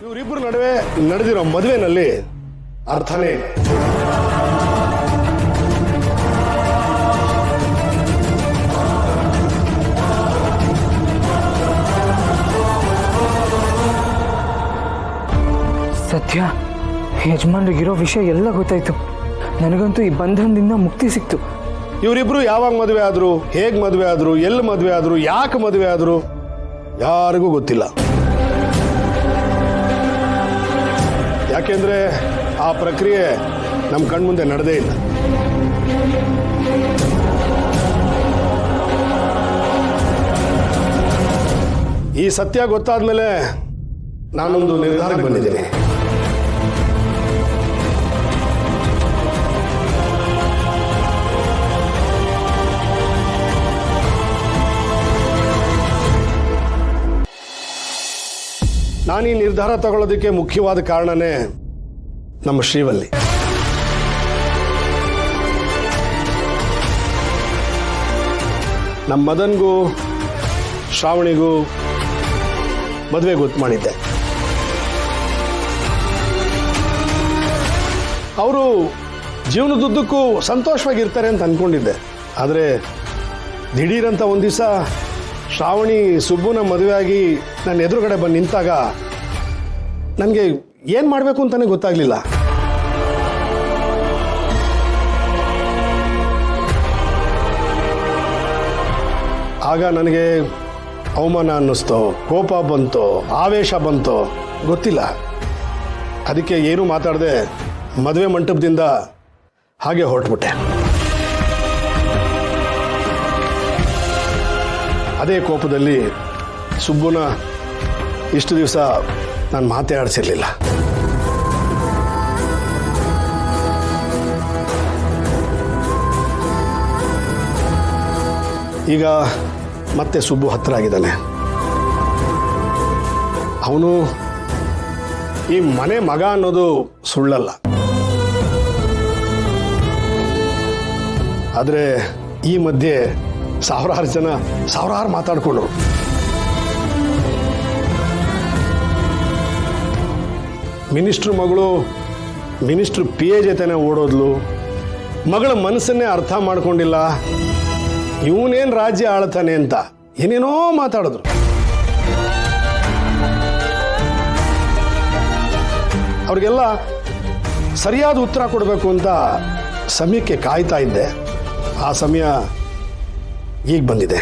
ಇವರಿಬ್ಬರ ನಡುವೆ ನಡೆದಿರೋ ಮದುವೆನಲ್ಲಿ ಅರ್ಥನೇ ಇಲ್ಲ. ಸತ್ಯ, ಯಜಮಾನ್ರಿಗಿರೋ ವಿಷಯ ಎಲ್ಲ ಗೊತ್ತಾಯ್ತು. ನನಗಂತೂ ಈ ಬಂಧನದಿಂದ ಮುಕ್ತಿ ಸಿಕ್ತು. ಇವರಿಬ್ರು ಯಾವಾಗ ಮದುವೆ ಆದ್ರು, ಹೇಗ್ ಮದುವೆ ಆದ್ರು, ಎಲ್ಲಿ ಮದುವೆ ಆದ್ರು, ಯಾಕೆ ಮದುವೆ ಆದ್ರು ಯಾರಿಗೂ ಗೊತ್ತಿಲ್ಲ. ಯಾಕೆಂದ್ರೆ ಆ ಪ್ರಕ್ರಿಯೆ ನಮ್ಮ ಕಣ್ಮುಂದೆ ನಡೆದೇ ಇಲ್ಲ. ಈ ಸತ್ಯ ಗೊತ್ತಾದ್ಮೇಲೆ ನಾನೊಂದು ನಿರ್ಧಾರಕ್ಕೆ ಬಂದಿದ್ದೀನಿ. ನಾನು ಈ ನಿರ್ಧಾರ ತಗೊಳ್ಳೋದಕ್ಕೆ ಮುಖ್ಯವಾದ ಕಾರಣನೇ ನಮ್ಮ ಶ್ರೀವಲ್ಲಿ. ನಮ್ಮ ಮದನ್ಗೂ ಶ್ರಾವಣಿಗೂ ಮದುವೆ ಗೊತ್ತು ಮಾಡಿದ್ದೆ. ಅವರು ಜೀವನದುದ್ದಕ್ಕೂ ಸಂತೋಷವಾಗಿರ್ತಾರೆ ಅಂತ ಅಂದ್ಕೊಂಡಿದ್ದೆ. ಆದರೆ ದಿಢೀರಂತ ಒಂದು ದಿವಸ ಶ್ರಾವಣಿ ಸುಬ್ಬುನ ಮದುವೆಯಾಗಿ ನನ್ನ ಎದುರುಗಡೆ ಬಂದು ನಿಂತಾಗ ನನಗೆ ಏನು ಮಾಡಬೇಕು ಅಂತಲೇ ಗೊತ್ತಾಗಲಿಲ್ಲ. ಆಗ ನನಗೆ ಅವಮಾನ ಅನ್ನಿಸ್ತೋ, ಕೋಪ ಬಂತೋ, ಆವೇಶ ಬಂತೋ ಗೊತ್ತಿಲ್ಲ. ಅದಕ್ಕೆ ಏನೂ ಮಾತಾಡದೆ ಮದುವೆ ಮಂಟಪದಿಂದ ಹಾಗೆ ಹೊರಟ್ಬಿಟ್ಟೆ. ಅದೇ ಕೋಪದಲ್ಲಿ ಸುಬ್ಬುನ ಇಷ್ಟು ದಿವಸ ನಾನು ಮಾತೇ ಆಡಿಸಿರ್ಲಿಲ್ಲ. ಈಗ ಮತ್ತೆ ಸುಬ್ಬು ಹತ್ತಿರ ಆಗಿದ್ದಾನೆ. ಅವನು ಈ ಮನೆ ಮಗ ಅನ್ನೋದು ಸುಳ್ಳಲ್ಲ. ಆದರೆ ಈ ಮಧ್ಯೆ ಸಾವಿರಾರು ಜನ ಸಾವಿರಾರು ಮಾತಾಡ್ಕೊಂಡ್ರು. ಮಿನಿಸ್ಟ್ರ್ ಮಗಳು ಮಿನಿಸ್ಟ್ರ್ PA ಜೊತೆನೆ ಓಡೋದ್ಲು. ಮಗಳ ಮನಸ್ಸನ್ನೇ ಅರ್ಥ ಮಾಡ್ಕೊಂಡಿಲ್ಲ. ಇವನೇನು ರಾಜ್ಯ ಆಳ್ತಾನೆ ಅಂತ ಏನೇನೋ ಮಾತಾಡಿದ್ರು. ಅವ್ರಿಗೆಲ್ಲ ಸರಿಯಾದ ಉತ್ತರ ಕೊಡಬೇಕು ಅಂತ ಸಮಯಕ್ಕೆ ಕಾಯ್ತಾ ಇದ್ದೆ. ಆ ಸಮಯ ಈಗ ಬಂದಿದೆ.